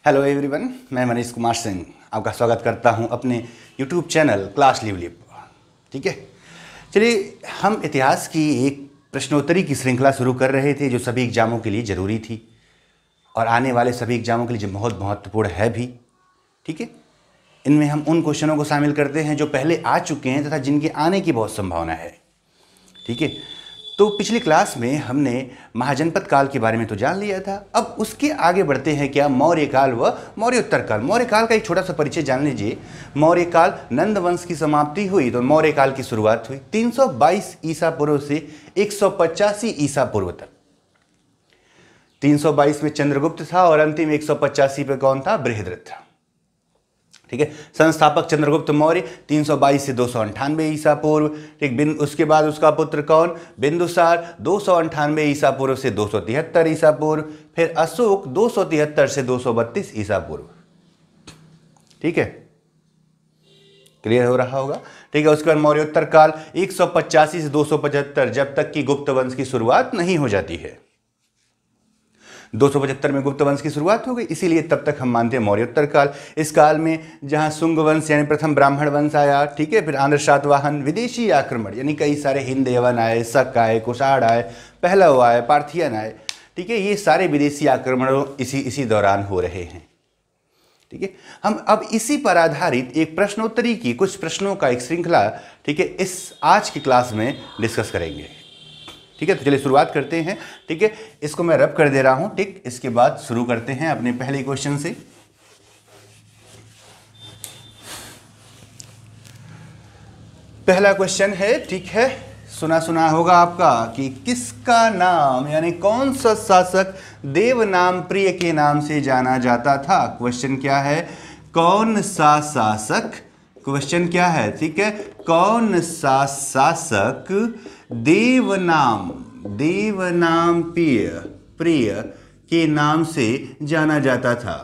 Hello everyone, मैं मनीष कुमार सिंह आपका स्वागत करता हूं अपने यूट्यूब चैनल क्लास लिवलिप। ठीक है, चलिए हम इतिहास की एक प्रश्नोत्तरी की श्रृंखला शुरू कर रहे थे जो सभी एग्जामों के लिए ज़रूरी थी और आने वाले सभी एग्जामों के लिए जो बहुत महत्वपूर्ण है भी। ठीक है, इनमें हम उन क्वेश्चनों को शामिल करते हैं जो पहले आ चुके हैं तथा जिनके आने की बहुत संभावना है। ठीक है, तो पिछली क्लास में हमने महाजनपद काल के बारे में तो जान लिया था। अब उसके आगे बढ़ते हैं क्या, मौर्य काल व मौर्योत्तर काल। मौर्य काल का एक छोटा सा परिचय जान लीजिए। मौर्य काल, नंद वंश की समाप्ति हुई तो मौर्य काल की शुरुआत हुई 322 ईसा पूर्व से 185 ईसा पूर्व तक। 322 में चंद्रगुप्त था और अंतिम 185 पे कौन था? बृहद्रथ था। ठीक है, संस्थापक चंद्रगुप्त मौर्य 322 से 298 ईसा पूर्व। ठीक, उसके बाद उसका पुत्र कौन? बिंदुसार 298 ईसा पूर्व से 273 ईसा पूर्व। फिर अशोक 273 से 232 ईसा पूर्व। ठीक है, क्लियर हो रहा होगा। ठीक है, उसके बाद मौर्योत्तर काल 185 से 275, जब तक कि गुप्त वंश की शुरुआत नहीं हो जाती है। 275 में गुप्त वंश की शुरुआत हो गई, इसीलिए तब तक हम मानते हैं मौर्योत्तर काल। इस काल में जहां शुंग वंश यानी प्रथम ब्राह्मण वंश आया, ठीक है, फिर आंध्र सातवाहन, विदेशी आक्रमण यानी कई सारे हिंद यवन आए, शक आए, कुषाण आए, पहलव आए, पार्थियन आए। ठीक है, ये सारे विदेशी आक्रमण इसी दौरान हो रहे हैं। ठीक है, हम अब इसी पर आधारित एक प्रश्नोत्तरी की कुछ प्रश्नों का एक श्रृंखला, ठीक है, इस आज की क्लास में डिस्कस करेंगे। ठीक है, तो चलिए शुरुआत करते हैं। ठीक है, इसको मैं रब कर दे रहा हूं। ठीक, इसके बाद शुरू करते हैं अपने पहले क्वेश्चन से। पहला क्वेश्चन है, ठीक है, सुना होगा आपका कि किसका नाम यानी कौन सा शासक देवनाम प्रिय के नाम से जाना जाता था। क्वेश्चन क्या है? कौन सा शासक, क्वेश्चन क्या है? ठीक है, कौन सा शासक देवनाम प्रिय के नाम से जाना जाता था।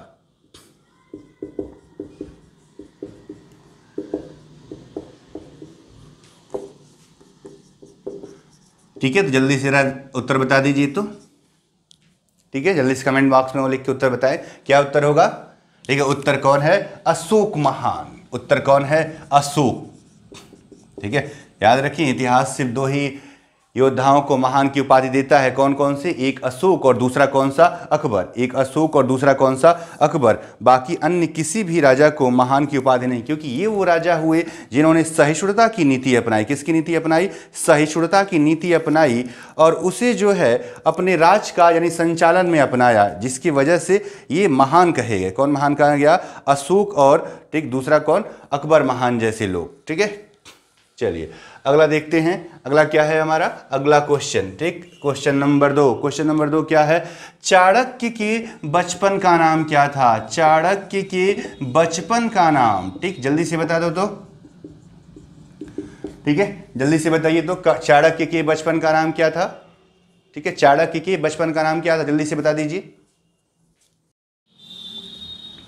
ठीक है, तो जल्दी से उत्तर बता दीजिए। तो ठीक है, जल्दी से कमेंट बॉक्स में वो लिख के उत्तर बताएं, क्या उत्तर होगा। ठीक है, उत्तर कौन है? अशोक महान। उत्तर कौन है? अशोक। ठीक है, याद रखिए इतिहास सिर्फ दो ही योद्धाओं को महान की उपाधि देता है। कौन कौन से? एक अशोक और दूसरा कौन सा? अकबर। एक अशोक और दूसरा कौन सा? अकबर। बाकी अन्य किसी भी राजा को महान की उपाधि नहीं, क्योंकि ये वो राजा हुए जिन्होंने सहिष्णुता की नीति अपनाई। किसकी नीति अपनाई? सहिष्णुता की नीति अपनाई और उसे जो है अपने राज का यानी संचालन में अपनाया, जिसकी वजह से ये महान कहे गए। कौन महान कहा गया? अशोक और ठीक दूसरा कौन? अकबर महान जैसे लोग। ठीक है, चलिए अगला देखते हैं। अगला क्या है हमारा? अगला क्वेश्चन, ठीक, क्वेश्चन नंबर 2। क्वेश्चन नंबर 2 क्या है? चाणक्य के बचपन का नाम क्या था? चाणक्य के बचपन का नाम, ठीक, जल्दी से बता दो तो। ठीक है, जल्दी से बताइए तो, चाणक्य के बचपन का नाम क्या था? ठीक है, चाणक्य के बचपन का नाम क्या था? जल्दी से बता दीजिए।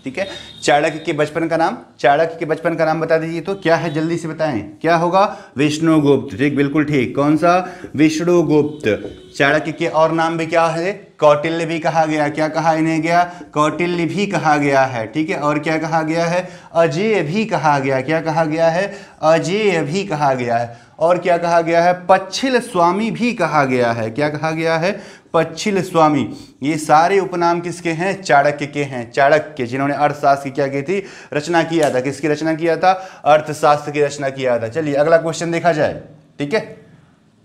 ठीक है, चाणक्य के बचपन का नाम, चाणक्य के बचपन का नाम बता दीजिए तो क्या है, जल्दी से बताएं, क्या होगा? विष्णुगुप्त। ठीक, बिल्कुल ठीक। कौन सा? विष्णुगुप्त। चाणक्य के और नाम भी क्या है? कौटिल्य भी कहा गया। क्या कहा इन्हें गया? कौटिल्य भी कहा गया है। ठीक है, और क्या कहा गया है? अजेय भी कहा गया। क्या कहा गया है? अजेय भी कहा गया है। और क्या कहा गया है? पच्छिल स्वामी भी कहा गया है। क्या कहा गया है? पच्छिल स्वामी। ये सारे उपनाम किसके हैं? चाणक्य के हैं। चाणक्य जिन्होंने अर्थशास्त्र की क्या की थी? रचना किया था। किसकी रचना किया था? अर्थशास्त्र की रचना किया था। चलिए अगला क्वेश्चन देखा जाए। ठीक है,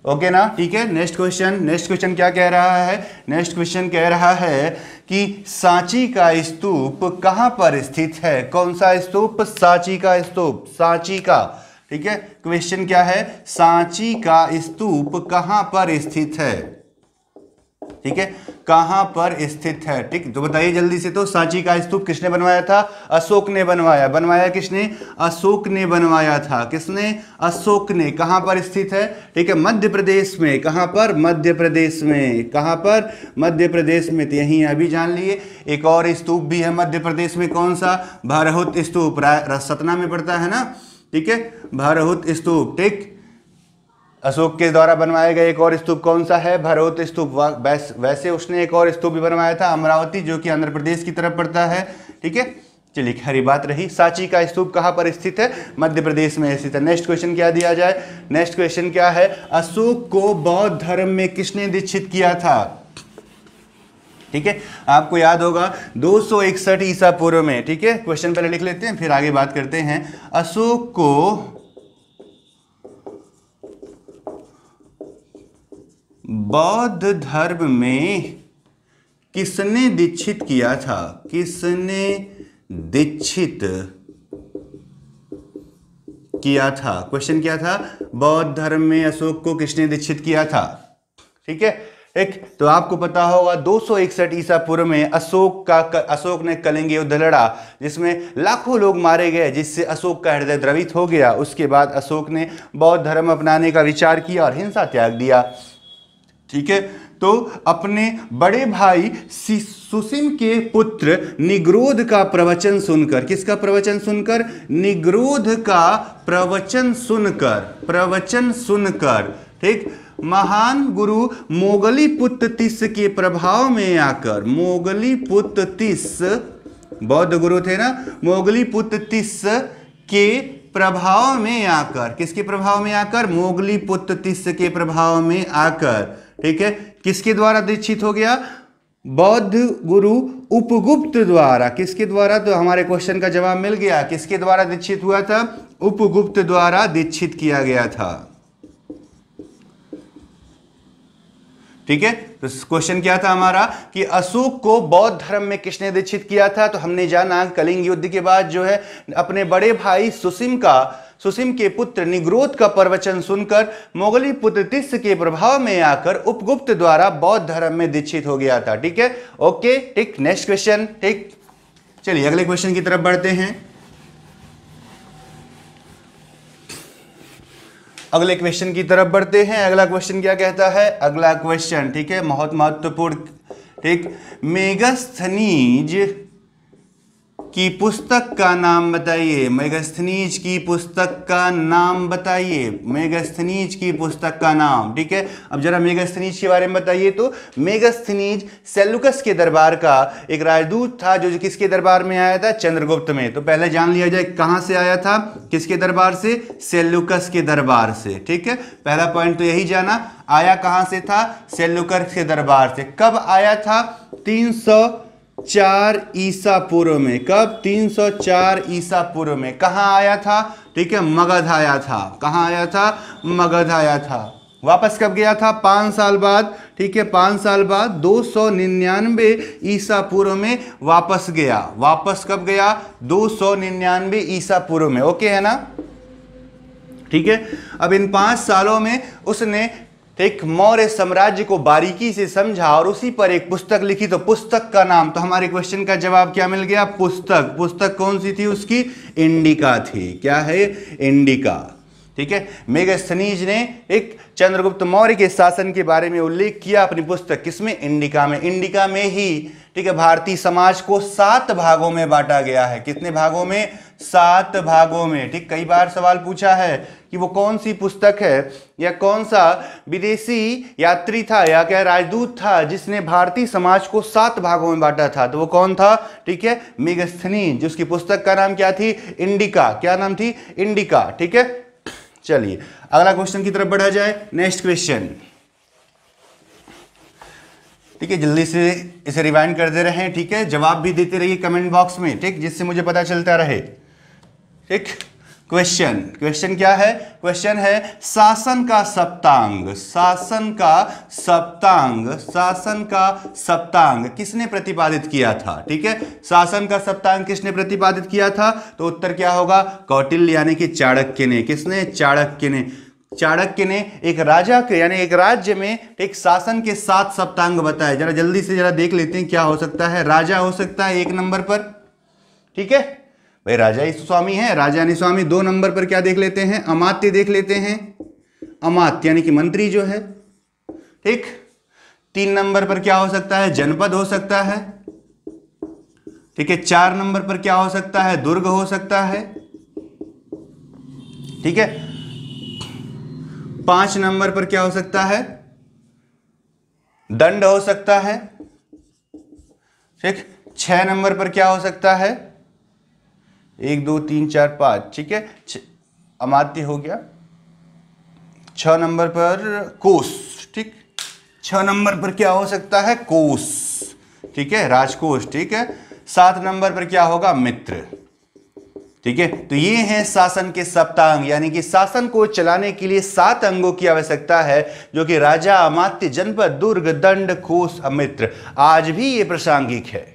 ओके ना? ठीक है, नेक्स्ट क्वेश्चन क्या कह रहा है? नेक्स्ट क्वेश्चन कह रहा है कि सांची का स्तूप कहां पर स्थित है? कौन सा स्तूप? सांची का स्तूप। सांची का, ठीक है, क्वेश्चन क्या है? सांची का स्तूप कहां पर स्थित है? ठीक है, कहां पर स्थित है? ठीक, तो बताइए जल्दी से तो, सांची का स्तूप किसने बनवाया था? अशोक ने बनवाया। बनवाया किसने? अशोक ने बनवाया था। किसने? अशोक ने। कहां पर स्थित है? ठीक है, मध्य प्रदेश में। कहां पर? मध्य प्रदेश में। कहां पर? मध्य प्रदेश में। तो यहीं अभी जान लिए। एक और स्तूप भी है मध्य प्रदेश में। कौन सा? भरहुत स्तूप, सतना में पड़ता है ना। ठीक है, भरहुत स्तूप। ठीक, अशोक के द्वारा बनवाया गया एक और स्तूप कौन सा है? भरौत स्तूप। वैसे उसने एक और स्तूप भी बनवाया था, अमरावती, जो कि आंध्र प्रदेश की तरफ पड़ता है। ठीक है, चलिए खरी बात रही। सांची का स्तूप कहाँ पर स्थित है? मध्य प्रदेश में स्थित है। नेक्स्ट क्वेश्चन क्या दिया जाए? नेक्स्ट क्वेश्चन क्या है? अशोक को बौद्ध धर्म में किसने दीक्षित किया था? ठीक है, आपको याद होगा 261 ईसा पूर्व में। ठीक है, क्वेश्चन पहले लिख लेते हैं फिर आगे बात करते हैं। अशोक को बौद्ध धर्म में किसने दीक्षित किया था? किसने दीक्षित किया था? क्वेश्चन क्या था? बौद्ध धर्म में अशोक को किसने दीक्षित किया था? ठीक है, एक तो आपको पता होगा 261 ईसा पूर्व में अशोक ने कलिंग युद्ध लड़ा, जिसमें लाखों लोग मारे गए, जिससे अशोक का हृदय द्रवित हो गया। उसके बाद अशोक ने बौद्ध धर्म अपनाने का विचार किया और हिंसा त्याग दिया। ठीक है, तो अपने बड़े भाई सुसीम के पुत्र निग्रोध का प्रवचन सुनकर, किसका प्रवचन सुनकर? निग्रोध का प्रवचन सुनकर, ठीक, महान गुरु मोगलीपुत्र तिस्स के प्रभाव में आकर, मोगलीपुत्र तिस्स बौद्ध गुरु थे ना, मोगलीपुत्र तिस्स के प्रभाव में आकर, किसके प्रभाव में आकर? मोगलीपुत्र तिस्स के प्रभाव में आकर, ठीक है, किसके द्वारा दीक्षित हो गया? बौद्ध गुरु उपगुप्त द्वारा। किसके द्वारा? तो हमारे क्वेश्चन का जवाब मिल गया। किसके द्वारा दीक्षित हुआ था? उपगुप्त द्वारा दीक्षित किया गया था। ठीक है, तो क्वेश्चन क्या था हमारा कि अशोक को बौद्ध धर्म में किसने दीक्षित किया था? तो हमने जाना कलिंग युद्ध के बाद जो है अपने बड़े भाई सुसीम के पुत्र निग्रोध का प्रवचन सुनकर मोगली पुत्र तिस्स के प्रभाव में आकर उपगुप्त द्वारा बौद्ध धर्म में दीक्षित हो गया था। ठीक है, ओके, ठीक, नेक्स्ट क्वेश्चन। ठीक, चलिए अगले क्वेश्चन की तरफ बढ़ते हैं। अगले क्वेश्चन की तरफ बढ़ते हैं। अगला क्वेश्चन क्या कहता है? अगला क्वेश्चन, ठीक है, बहुत महत्वपूर्ण, ठीक, मेगास्थनीज की पुस्तक का नाम बताइए। मेगास्थनीज की पुस्तक का नाम बताइए। मेगास्थनीज की पुस्तक का नाम। ठीक है, अब जरा मेगास्थनीज के बारे में बताइए। तो मेगास्थनीज सेल्यूकस के दरबार का एक राजदूत था, जो किसके दरबार में आया था? चंद्रगुप्त में। तो पहले जान लिया जाए कहां से आया था, किसके दरबार से? सेल्यूकस के दरबार से। ठीक है, पहला पॉइंट तो यही जाना, आया कहां से था? सेल्यूकस के दरबार से। कब आया था? 304 ईसा पूर्व में। कब? 304 ईसा पूर्व में। कहां आया था? ठीक है, मगध आया था। कहां आया था? मगध आया था। वापस कब गया था? 5 साल बाद। ठीक है, 5 साल बाद 299 ईसा पूर्व में वापस गया। वापस कब गया? 299 ईसा पूर्व में। ओके है ना? ठीक है, अब इन 5 सालों में उसने एक मौर्य साम्राज्य को बारीकी से समझा और उसी पर एक पुस्तक लिखी। तो पुस्तक का नाम, तो हमारे क्वेश्चन का जवाब क्या मिल गया? पुस्तक। पुस्तक कौन सी थी उसकी? इंडिका थी। क्या है? इंडिका। ठीक है, मेगास्थनीज ने एक चंद्रगुप्त मौर्य के शासन के बारे में उल्लेख किया अपनी पुस्तक, किसमें? इंडिका में। इंडिका में ही, ठीक है, भारतीय समाज को 7 भागों में बांटा गया है। कितने भागों में? 7 भागों में। ठीक, कई बार सवाल पूछा है कि वो कौन सी पुस्तक है या कौन सा विदेशी यात्री था या क्या राजदूत था जिसने भारतीय समाज को 7 भागों में बांटा था। तो वो कौन था? ठीक है, मेगास्थनीज, जिसकी पुस्तक का नाम क्या थी? इंडिका। क्या नाम थी? इंडिका। ठीक है, चलिए अगला क्वेश्चन की तरफ बढ़ा जाए। नेक्स्ट क्वेश्चन, ठीक है, जल्दी से इसे रिवाइंड करते रहें। ठीक है, जवाब भी देते रहिए कमेंट बॉक्स में, ठीक, जिससे मुझे पता चलता रहे। ठीक, क्वेश्चन क्या है? क्वेश्चन है शासन का सप्तांग। शासन का सप्तांग किसने प्रतिपादित किया था? ठीक है, शासन का सप्तांग किसने प्रतिपादित किया था? तो उत्तर क्या होगा? कौटिल्य यानी कि चाणक्य ने। किसने? चाणक्य ने। चाणक्य ने एक राजा के यानी एक राज्य में एक शासन के 7 सप्तांग बताए। जरा जल्दी से जरा देख लेते हैं क्या हो सकता है। राजा हो सकता है 1 नंबर पर। ठीक है भाई, राजा ही स्वामी है, राजा यानी स्वामी। 2 नंबर पर क्या देख लेते हैं? अमात्य देख लेते हैं। अमात्य यानी कि मंत्री जो है। ठीक, 3 नंबर पर क्या हो सकता है? जनपद हो सकता है। ठीक है, 4 नंबर पर क्या हो सकता है? दुर्ग हो सकता है। ठीक है, 5 नंबर पर क्या हो सकता है? दंड हो सकता है। ठीक, 6 नंबर पर क्या हो सकता है? 1 2 3 4 5, ठीक है, अमात्य हो गया। 6 नंबर पर कोष, ठीक, 6 नंबर पर क्या हो सकता है? कोष, ठीक है, राजकोष, ठीक है। 7 नंबर पर क्या होगा? मित्र, ठीक है। तो ये हैं शासन के सप्तांग, यानी कि शासन को चलाने के लिए 7 अंगों की आवश्यकता है, जो कि राजा, अमात्य, जनपद, दुर्ग, दंड, कोष, मित्र। आज भी ये प्रासंगिक है,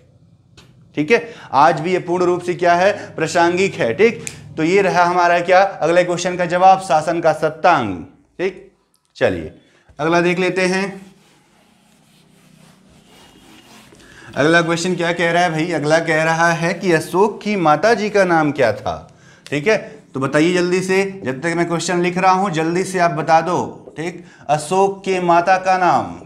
ठीक है, आज भी ये पूर्ण रूप से क्या है? प्रासंगिक है, ठीक। तो ये रहा हमारा क्या? अगले क्वेश्चन का जवाब, शासन का सप्तांग, ठीक। चलिए अगला देख लेते हैं। अगला क्वेश्चन क्या कह रहा है भाई? अगला कह रहा है कि अशोक की माता जी का नाम क्या था, ठीक है। तो बताइए जल्दी से, जब तक मैं क्वेश्चन लिख रहा हूं जल्दी से आप बता दो, ठीक। अशोक के माता का नाम,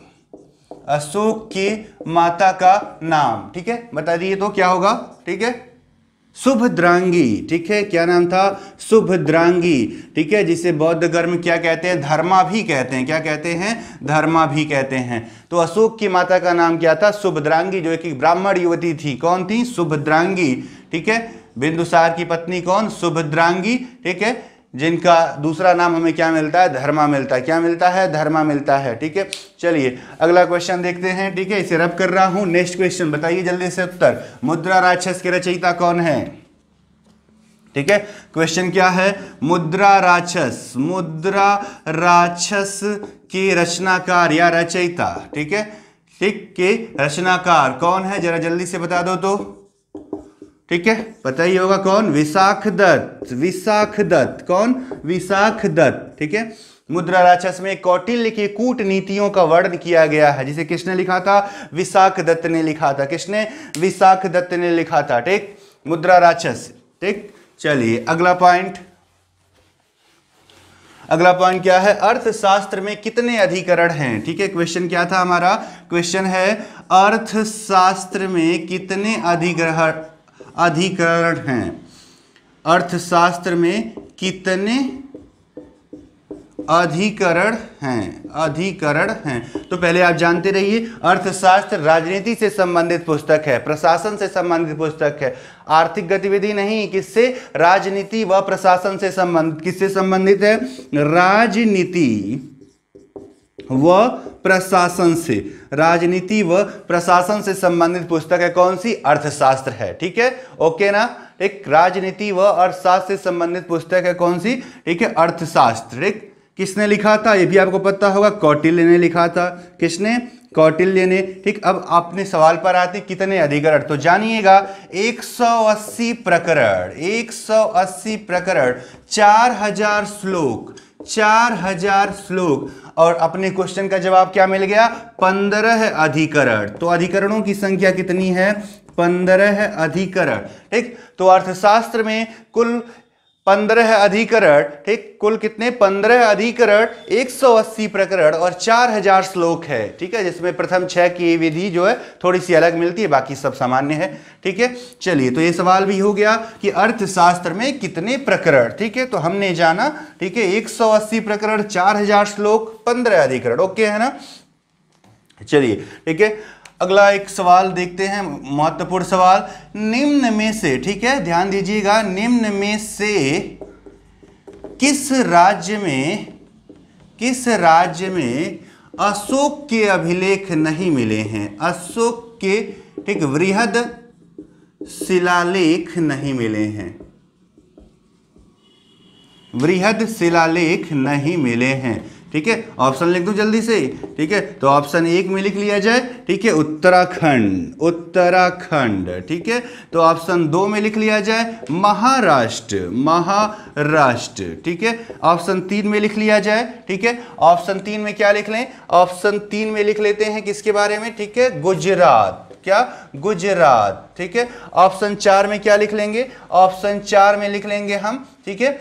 अशोक की माता का नाम, ठीक है, बता दिए तो क्या होगा? ठीक है, सुभद्रांगी, ठीक है। क्या नाम था? सुभद्रांगी, ठीक है, जिसे बौद्ध धर्म में क्या कहते हैं? धर्मा भी कहते हैं। क्या कहते हैं? धर्मा भी कहते हैं। तो अशोक की माता का नाम क्या था? सुभद्रांगी, जो एक ब्राह्मण युवती थी। कौन थी? सुभद्रांगी, ठीक है। बिंदुसार की पत्नी कौन? सुभद्रांगी, ठीक है, जिनका दूसरा नाम हमें क्या मिलता है? धर्मा मिलता है। क्या मिलता है? धर्मा मिलता है, ठीक है। चलिए अगला क्वेश्चन देखते हैं, ठीक है, इसे रब कर रहा हूं। नेक्स्ट क्वेश्चन बताइए जल्दी से उत्तर। मुद्रा राक्षस के रचयिता कौन है? ठीक है, क्वेश्चन क्या है? मुद्रा राक्षस, मुद्रा राक्षस के रचनाकार या रचयिता, ठीक है, ठीक, के रचनाकार कौन है? जरा जल्दी से बता दो तो, ठीक है, पता ही होगा कौन? विशाख दत्त, विशाख दत्त। कौन? विशाख दत्त, ठीक है। मुद्रा राक्षस में कौटिल्य की कूटनीतियों का वर्णन किया गया है, जिसे किसने लिखा था? विशाख दत्त ने लिखा था। किसने? विशाख दत्त ने लिखा था, ठीक, मुद्रा राक्षस, ठीक। चलिए अगला पॉइंट, अगला पॉइंट क्या है? अर्थशास्त्र में कितने अधिकरण हैं? ठीक है, क्वेश्चन क्या था हमारा? क्वेश्चन है अर्थशास्त्र में कितने अधिकरण हैं? अर्थशास्त्र में कितने अधिकरण हैं? अधिकरण हैं। तो पहले आप जानते रहिए, अर्थशास्त्र राजनीति से संबंधित पुस्तक है, प्रशासन से संबंधित पुस्तक है, आर्थिक गतिविधि नहीं। किससे? राजनीति व प्रशासन से संबंधित। किससे संबंधित है? राजनीति व प्रशासन से। राजनीति व प्रशासन से संबंधित पुस्तक है कौन सी? अर्थशास्त्र है, ठीक है, ओके ना। एक राजनीति व अर्थशास्त्र से संबंधित पुस्तक है कौन सी? ठीक है, अर्थशास्त्र। ठीक, किसने लिखा था? ये भी आपको पता होगा, कौटिल्य ने लिखा था। किसने? कौटिल्य ने। ठीक, अब आपने सवाल पर आते कितने अधिकरण, तो जानिएगा 180 प्रकरण, 180 प्रकरण, 4000 श्लोक, 4000 श्लोक। और अपने क्वेश्चन का जवाब क्या मिल गया? 15 अधिकरण। तो अधिकरणों की संख्या कितनी है? 15 अधिकरण। ठीक, तो अर्थशास्त्र में कुल 15 अधिकरण। ठीक, कुल कितने? 15 अधिकरण, 180 प्रकरण और 4000 श्लोक है। ठीक है, जिसमें प्रथम 6 की विधि जो है थोड़ी सी अलग मिलती है, बाकी सब सामान्य है। ठीक है, चलिए तो ये सवाल भी हो गया कि अर्थशास्त्र में कितने प्रकरण। ठीक है, तो हमने जाना, ठीक है, 180 प्रकरण, 4000 श्लोक, 15 अधिकरण। ओके है ना। चलिए ठीक है, अगला एक सवाल देखते हैं, महत्वपूर्ण सवाल। निम्न में से, ठीक है, ध्यान दीजिएगा, निम्न में से किस राज्य में अशोक के अभिलेख नहीं मिले हैं? अशोक के, ठीक, वृहद शिलालेख नहीं मिले हैं, वृहद शिलालेख नहीं मिले हैं। ठीक है, ऑप्शन लिख दूं जल्दी से। ठीक है, तो ऑप्शन 1 में लिख लिया जाए, ठीक है, उत्तराखंड, उत्तराखंड। ठीक है, तो ऑप्शन 2 में लिख लिया जाए महाराष्ट्र, महाराष्ट्र। ठीक है, ऑप्शन 3 में लिख लिया जाए। ठीक है, ऑप्शन 3 में क्या लिख लें? ऑप्शन 3 में लिख लेते हैं किसके बारे में? ठीक है, गुजरात। क्या? गुजरात। ठीक है, ऑप्शन 4 में क्या लिख लेंगे? ऑप्शन 4 में लिख लेंगे हम, ठीक है,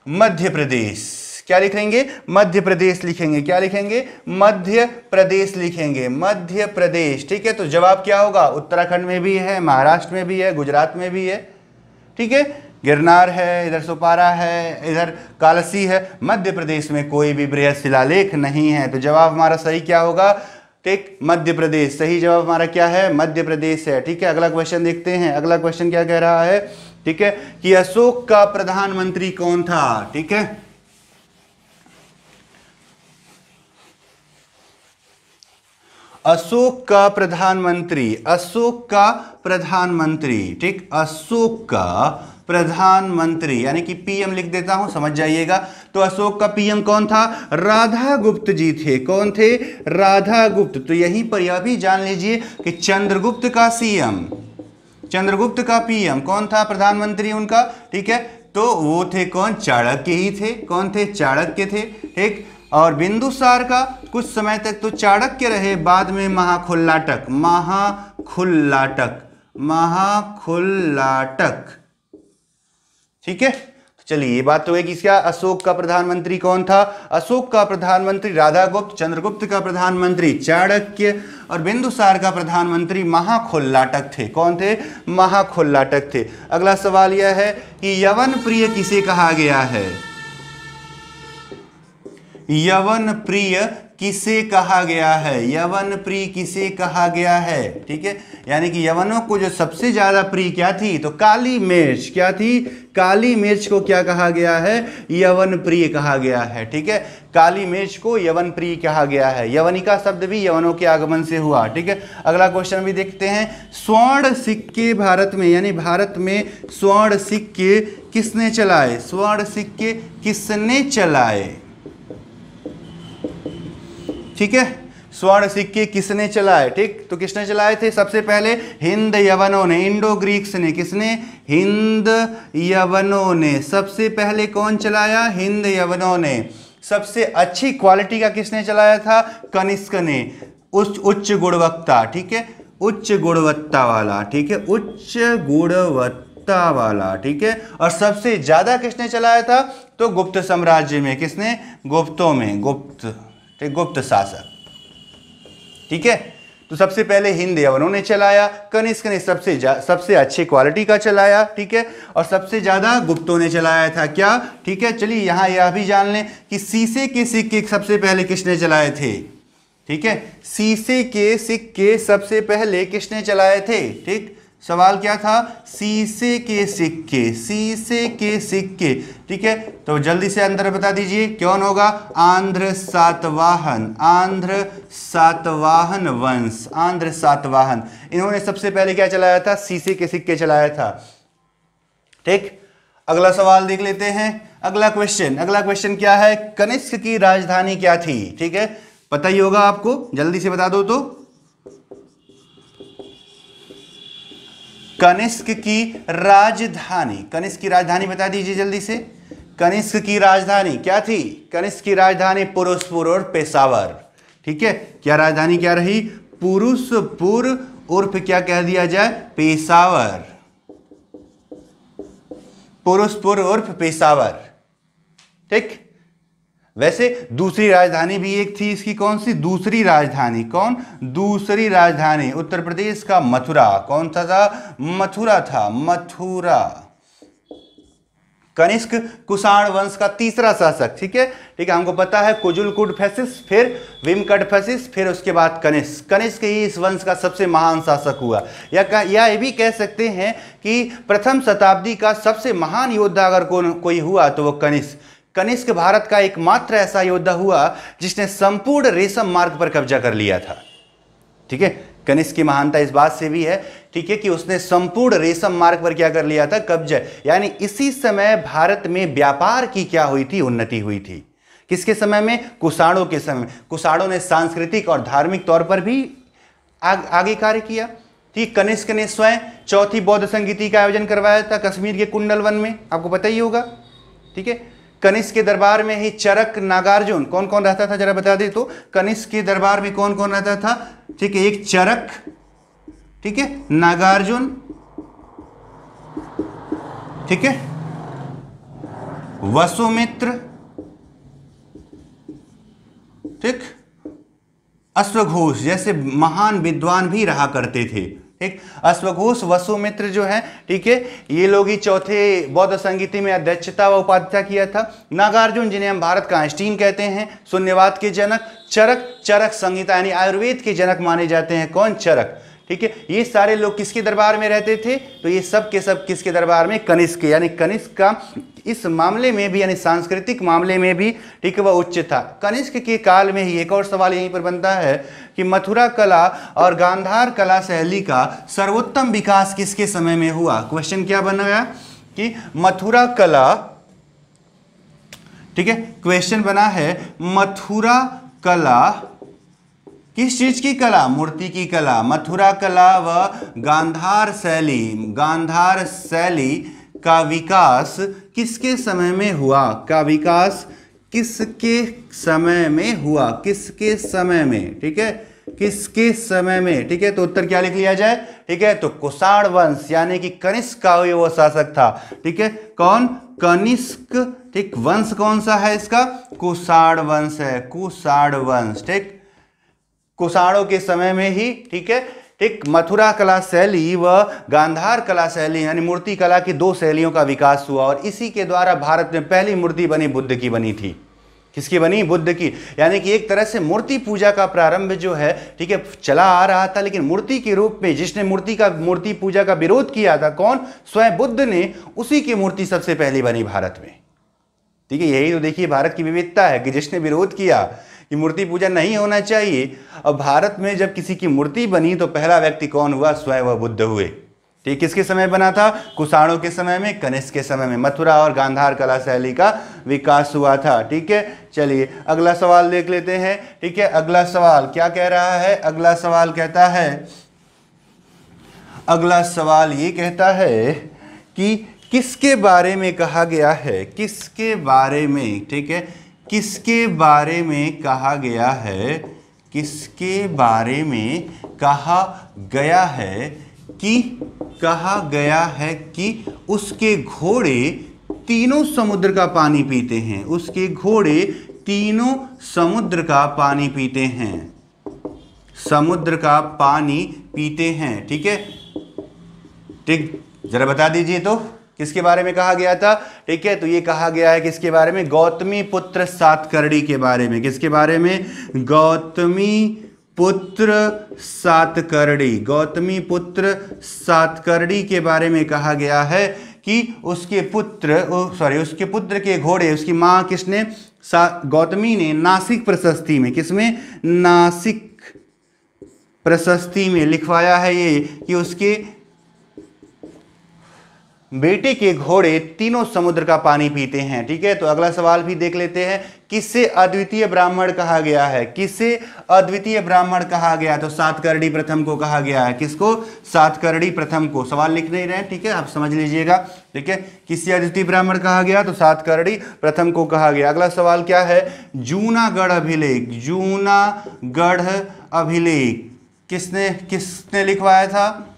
मध्य प्रदेश। क्या लिख लेंगे? मध्य प्रदेश लिखेंगे। क्या लिखेंगे? मध्य प्रदेश लिखेंगे, मध्य प्रदेश। ठीक है, तो जवाब क्या होगा? उत्तराखंड में भी है, महाराष्ट्र में भी है, गुजरात में भी है। ठीक है, गिरनार है, इधर सुपारा है, इधर कालसी है। मध्य प्रदेश में कोई भी बृहद शिलालेख नहीं है। तो जवाब हमारा सही क्या होगा? ठीक, मध्य प्रदेश। सही जवाब हमारा क्या है? मध्य प्रदेश है। ठीक है, अगला क्वेश्चन देखते हैं। अगला क्वेश्चन क्या कह रहा है? ठीक है, कि अशोक का प्रधानमंत्री कौन था? ठीक है, अशोक का प्रधानमंत्री, अशोक का प्रधानमंत्री, ठीक, अशोक का प्रधानमंत्री यानी कि पीएम लिख देता हूं, समझ जाइएगा। तो अशोक का पीएम कौन था? राधा गुप्त जी थे। कौन थे? राधा गुप्त। तो यहीं पर यह भी जान लीजिए कि चंद्रगुप्त का सीएम, चंद्रगुप्त का पीएम कौन था? प्रधानमंत्री उनका। ठीक है, तो वो थे कौन? चाणक्य ही थे। कौन थे? चाणक्य थे। ठीक, और बिंदुसार का कुछ समय तक तो चाणक्य रहे, बाद में महाखुल्लाटक, महाखुल्लाटक, महाखुल्लाटक। ठीक है, तो चलिए ये बात तो है कि क्या अशोक का प्रधानमंत्री कौन था? अशोक का प्रधानमंत्री राधागुप्त, चंद्रगुप्त का प्रधानमंत्री चाणक्य और बिंदुसार का प्रधानमंत्री महाखुल्लाटक थे। कौन थे? महाखुल्लाटक थे। अगला सवाल यह है कि यवन प्रिय किसे कहा गया है? यवन प्रिय किसे कहा गया है? यवन प्रिय किसे कहा गया है? ठीक है, यानी कि यवनों को जो सबसे ज्यादा प्रिय क्या थी? तो काली मिर्च। क्या थी? काली मिर्च को क्या कहा गया है? यवन प्रिय कहा गया है। ठीक है, काली मिर्च को यवन प्रिय कहा गया है। यवनिका शब्द भी यवनों के आगमन से हुआ। ठीक है, अगला क्वेश्चन भी देखते हैं। स्वर्ण सिक्के भारत में, यानी भारत में स्वर्ण सिक्के किसने चलाए? स्वर्ण सिक्के किसने चलाए? ठीक है, स्वर्ण सिक्के किसने चलाए? ठीक, तो किसने चलाए थे? सबसे पहले हिंद यवनों ने, इंडो ग्रीक्स ने। किसने? हिंद यवनों ने। सबसे पहले कौन चलाया? हिंद यवनों ने। सबसे अच्छी क्वालिटी का किसने चलाया था? कनिष्क ने। उच्च गुणवत्ता, ठीक है, उच्च गुणवत्ता वाला। ठीक है, उच्च गुणवत्ता वाला। ठीक है, और सबसे ज्यादा किसने चलाया था? तो गुप्त साम्राज्य में। किसने? गुप्तों में, गुप्त, गुप्त शासक। ठीक है, तो सबसे पहले हिंद यवनों ने चलाया, कनिष्क ने सबसे अच्छी क्वालिटी का चलाया। ठीक है, और सबसे ज्यादा गुप्तों ने चलाया था। क्या? ठीक है, चलिए यहां यह भी जान लें कि शीशे के सिक्के सबसे पहले किसने चलाए थे? ठीक है, शीशे के सिक्के सबसे पहले किसने चलाए थे? ठीक, सवाल क्या था? शीशे के सिक्के, शीशे के सिक्के। ठीक है, तो जल्दी से अंदर बता दीजिए कौन होगा? आंध्र सातवाहन, आंध्र सातवाहन वंश, आंध्र सातवाहन। इन्होंने सबसे पहले क्या चलाया था? शीशे के सिक्के चलाया था। ठीक, अगला सवाल देख लेते हैं। अगला क्वेश्चन क्या है? कनिष्क की राजधानी क्या थी? ठीक है, पता ही होगा आपको, जल्दी से बता दो। तो कनिष्क की राजधानी, कनिष्क की राजधानी बता दीजिए जल्दी से। कनिष्क की राजधानी क्या थी? कनिष्क की राजधानी पुरुषपुर और पेशावर। ठीक है, क्या राजधानी क्या रही? पुरुषपुर उर्फ क्या कह दिया जाए? पेशावर। पुरुषपुर उर्फ पेशावर। ठीक, वैसे दूसरी राजधानी भी एक थी इसकी। कौन सी दूसरी राजधानी? कौन? दूसरी राजधानी उत्तर प्रदेश का मथुरा। कौन सा था? मथुरा था, मथुरा। कनिष्क कुषाण वंश का तीसरा शासक। ठीक है, ठीक है, हमको पता है कुजुलकुडफेसिस, फिर विमकटफेसिस, फिर उसके बाद कनिष्क। कनिष्क ही इस वंश का सबसे महान शासक हुआ। या ये भी कह सकते हैं कि प्रथम शताब्दी का सबसे महान योद्धा अगर कोई हुआ तो वो कनिष्क। कनिष्क भारत का एकमात्र ऐसा योद्धा हुआ जिसने संपूर्ण रेशम मार्ग पर कब्जा कर लिया था। ठीक है, कनिष्क की महानता इस बात से भी है, ठीक है, कि उसने संपूर्ण रेशम मार्ग पर क्या कर लिया था? कब्जा। यानी इसी समय भारत में व्यापार की क्या हुई थी? उन्नति हुई थी। किसके समय में? कुषाणों के समय। कुषाणों ने सांस्कृतिक और धार्मिक तौर पर भी आगे कार्य किया। ठीक, कनिष्क ने स्वयं चौथी बौद्ध संगीति का आयोजन करवाया था कश्मीर के कुंडलवन में, आपको पता ही होगा। ठीक है, कनिष्क के दरबार में ही चरक, नागार्जुन, कौन कौन रहता था जरा बता दे तो। कनिष्क के दरबार में कौन कौन रहता था? ठीक है, एक चरक, ठीक है, नागार्जुन, ठीक है, वसुमित्र, ठीक, अश्वघोष जैसे महान विद्वान भी रहा करते थे। ठीक। अश्वघोष वसुमित्र जो है, ठीक है, ये लोग ही चौथे बौद्ध संगीति में अध्यक्षता व उपाध्यक्षता किया था। नागार्जुन जिन्हें हम भारत का आइंस्टीन कहते हैं, शून्यवाद के जनक। चरक, चरक संहिता यानी आयुर्वेद के जनक माने जाते हैं। कौन? चरक, ठीक है। ये सारे लोग किसके दरबार में रहते थे? तो ये सब के सब किसके दरबार में? कनिष्क, यानी कनिष्क का इस मामले में भी यानी सांस्कृतिक मामले में भी, ठीक है, वह उच्च था। कनिष्क के काल में ही एक और सवाल यहीं पर बनता है कि मथुरा कला और गांधार कला शैली का सर्वोत्तम विकास किसके समय में हुआ? क्वेश्चन क्या बन गया कि मथुरा कला, ठीक है, क्वेश्चन बना है मथुरा कला किस चीज की कला? मूर्ति की कला। मथुरा कला व गांधार शैली का विकास किसके समय में हुआ? का विकास किसके समय में हुआ? किसके समय में, ठीक है, किसके समय में, ठीक है। तो उत्तर क्या लिख लिया जाए? ठीक है, तो कुषाण वंश यानी कि कनिष्क का वो शासक था, ठीक है। कौन? कनिष्क, ठीक। वंश कौन सा है इसका? कुषाण वंश है, कुषाण वंश, ठीक। कुषाणों के समय में ही, ठीक है, ठीक, मथुरा कला शैली व गांधार कला शैली यानी मूर्ति कला की दो शैलियों का विकास हुआ और इसी के द्वारा भारत में पहली मूर्ति बनी, बुद्ध की बनी थी। किसकी बनी? बुद्ध की। यानी कि एक तरह से मूर्ति पूजा का प्रारंभ जो है, ठीक है, चला आ रहा था, लेकिन मूर्ति के रूप में जिसने मूर्ति पूजा का विरोध किया था, कौन? स्वयं बुद्ध ने। उसी की मूर्ति सबसे पहली बनी भारत में, ठीक है। यही तो देखिए भारत की विविधता है कि जिसने विरोध किया कि मूर्ति पूजा नहीं होना चाहिए, और भारत में जब किसी की मूर्ति बनी तो पहला व्यक्ति कौन हुआ? स्वयं वह बुद्ध हुए, ठीक। किसके समय बना था? कुषाणों के समय में, कनिष्क के समय में मथुरा और गांधार कला शैली का विकास हुआ था, ठीक है। चलिए अगला सवाल देख लेते हैं, ठीक है। अगला सवाल क्या कह रहा है? अगला सवाल कहता है, अगला सवाल ये कहता है कि किसके बारे में कहा गया है? किसके बारे में, ठीक है, किसके बारे में कहा गया है? किसके बारे में कहा गया है कि उसके घोड़े तीनों समुद्र का पानी पीते हैं? उसके घोड़े तीनों समुद्र का पानी पीते हैं, समुद्र का पानी पीते हैं, ठीक है, ठीक। जरा बता दीजिए तो किसके बारे में कहा गया था? ठीक है, तो ये कहा गया है किसके बारे में? गौतमी पुत्र सातकर्णी के बारे में। किसके बारे में? गौतमी पुत्र सातकर्णी, गौतमी पुत्र सातकर्णी के बारे में कहा गया है कि उसके पुत्र के घोड़े, उसकी माँ किसने? गौतमी ने नासिक प्रशस्ति में, किसमें? नासिक प्रशस्ति में लिखवाया है ये कि उसके बेटे के घोड़े तीनों समुद्र का पानी पीते हैं, ठीक है। तो अगला सवाल भी देख लेते हैं, किससे अद्वितीय ब्राह्मण कहा गया है? किससे अद्वितीय ब्राह्मण कहा गया? तो सातकर्णी प्रथम को कहा गया है। किसको? सातकर्णी प्रथम को। सवाल लिख नहीं रहे, ठीक है, आप समझ लीजिएगा, ठीक है। किससे अद्वितीय ब्राह्मण कहा गया? तो सातकर्णी प्रथम को कहा गया। अगला सवाल क्या है? जूनागढ़ अभिलेख, जूनागढ़ अभिलेख किसने लिखवाया था?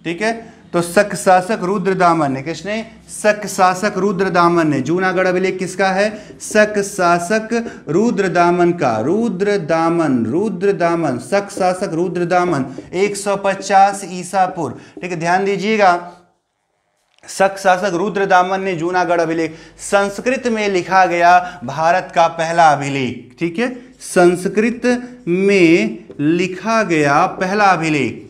ठीक है, तो शक शासक रुद्रदामन ने। किसने? शक शासक रुद्रदामन ने। जूनागढ़ अभिलेख किसका है? शक शासक रुद्रदामन का। रुद्रदामन शक शासक रुद्रदामन 150 ईसा पूर्व, ठीक है, ध्यान दीजिएगा। शक शासक रुद्रदामन ने जूनागढ़ अभिलेख, संस्कृत में लिखा गया भारत का पहला अभिलेख, ठीक है, संस्कृत में लिखा गया पहला अभिलेख,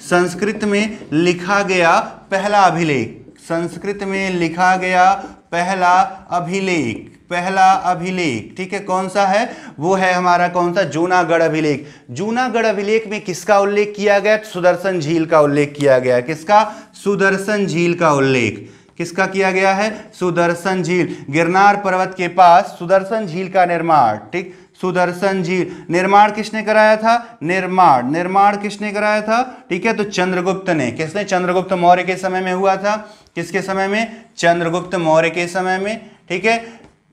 संस्कृत में लिखा गया पहला अभिलेख, संस्कृत में लिखा गया पहला अभिलेख, पहला अभिलेख, ठीक है, कौन सा है? वो है हमारा कौन सा? जूनागढ़ अभिलेख। जूनागढ़ अभिलेख में किसका उल्लेख किया गया? सुदर्शन झील का उल्लेख किया गया। किसका? सुदर्शन झील का उल्लेख किसका किया गया है? सुदर्शन झील। गिरनार पर्वत के पास सुदर्शन झील का निर्माण, ठीक, सुदर्शन झील निर्माण किसने कराया था? निर्माण किसने कराया था? ठीक है, तो चंद्रगुप्त ने। किसने? चंद्रगुप्त मौर्य के समय में हुआ था। किसके समय में? चंद्रगुप्त मौर्य के समय में, ठीक है,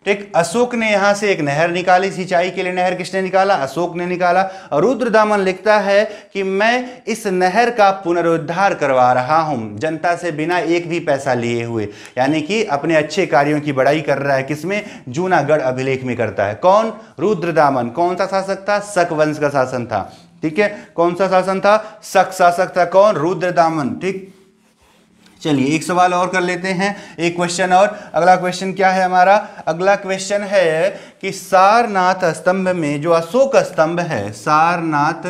ठीक। अशोक ने यहां से एक नहर निकाली, सिंचाई के लिए नहर किसने निकाला? अशोक ने निकाला। और रुद्रदामन लिखता है कि मैं इस नहर का पुनरुद्धार करवा रहा हूं जनता से बिना एक भी पैसा लिए हुए, यानी कि अपने अच्छे कार्यों की बड़ाई कर रहा है। किसमें? जूनागढ़ अभिलेख में करता है। कौन? रुद्रदामन। कौन सा शासक था? शक वंश का शासन था। ठीक है, कौन सा शासन था? शक शासक था। कौन? रुद्रदामन। ठीक, चलिए एक सवाल और कर लेते हैं, एक क्वेश्चन और। अगला क्वेश्चन क्या है हमारा? अगला क्वेश्चन है कि सारनाथ स्तंभ में, जो अशोक स्तंभ है, सारनाथ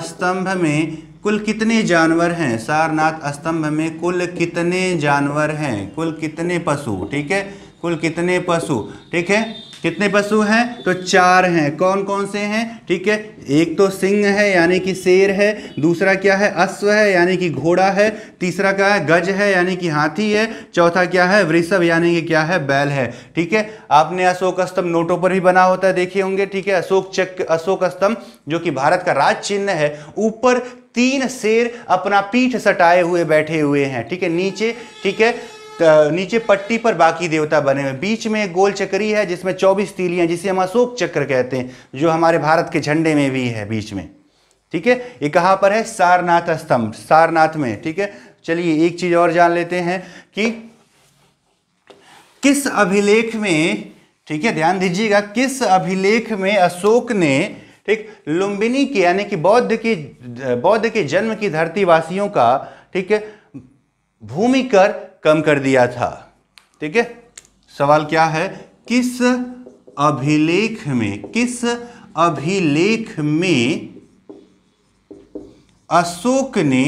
स्तंभ में कुल कितने जानवर हैं? सारनाथ स्तंभ में कुल कितने जानवर हैं? कुल कितने पशु? ठीक है, कुल कितने पशु? ठीक है, कितने पशु हैं? तो 4 हैं। कौन कौन से हैं? ठीक है, एक तो सिंह है यानी कि शेर है, दूसरा क्या है? अश्व है यानी कि घोड़ा है, तीसरा क्या है? गज है यानी कि हाथी है, चौथा क्या है? वृषभ यानी कि क्या है? बैल है। ठीक है, आपने अशोक स्तंभ नोटों पर भी बना होता है, देखे होंगे। ठीक है, अशोक स्तंभ जो कि भारत का राज चिन्ह है, ऊपर 3 शेर अपना पीठ सटाए हुए बैठे हुए हैं। ठीक है, नीचे, ठीक है, नीचे पट्टी पर बाकी देवता बने हुए, बीच में एक गोल चक्री है जिसमें 24 तीलियां, जिसे हम अशोक चक्र कहते हैं, जो हमारे भारत के झंडे में भी है बीच में। ठीक है, ये कहां पर है? सारनाथ स्तंभ, सारनाथ में। ठीक है, चलिए एक चीज और जान लेते हैं कि किस अभिलेख में, ठीक है ध्यान दीजिएगा, किस अभिलेख में अशोक ने, ठीक, लुम्बिनी के यानी कि बौद्ध के जन्म की धरतीवासियों का, ठीक है, भूमि कर कम कर दिया था? ठीक है, सवाल क्या है? किस अभिलेख में अशोक ने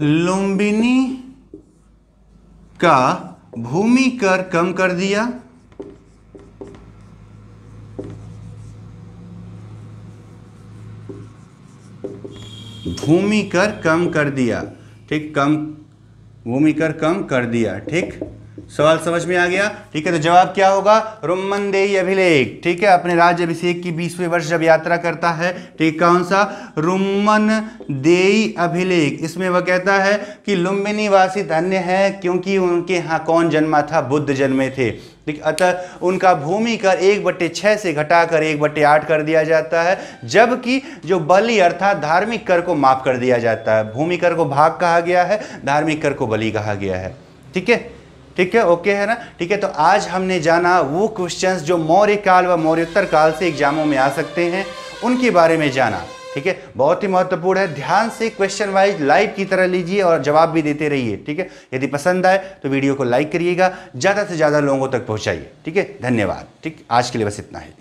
लुम्बिनी का भूमि कर कम कर दिया? भूमि कर कम कर दिया। ठीक, भूमि कर कम कर दिया। ठीक, सवाल समझ में आ गया? ठीक है, तो जवाब क्या होगा? रुम्मनदेई अभिलेख। ठीक है, अपने राज्य अभिषेक की 20वें वर्ष जब यात्रा करता है, ठीक, कौन सा? रुम्मनदेई अभिलेख। इसमें वह कहता है कि लुम्बिनी वासी धन्य है क्योंकि उनके यहाँ कौन जन्मा था? बुद्ध जन्मे थे। ठीक, अतः उनका भूमि कर 1/6 से घटाकर 1/8 कर दिया जाता है, जबकि जो बलि अर्थात धार्मिक कर को माफ कर दिया जाता है। भूमि कर को भाग कहा गया है, धार्मिक कर को बलि कहा गया है। ठीक है, ठीक है, ओके है ना? ठीक है, तो आज हमने जाना वो क्वेश्चंस जो मौर्य काल व मौर्योत्तर काल से एग्जामों में आ सकते हैं, उनके बारे में जाना। ठीक है, बहुत ही महत्वपूर्ण है। ध्यान से क्वेश्चन वाइज लाइव की तरह लीजिए और जवाब भी देते रहिए। ठीक है, यदि पसंद आए तो वीडियो को लाइक करिएगा, ज़्यादा से ज़्यादा लोगों तक पहुंचाइए। ठीक है, धन्यवाद। ठीक, आज के लिए बस इतना है।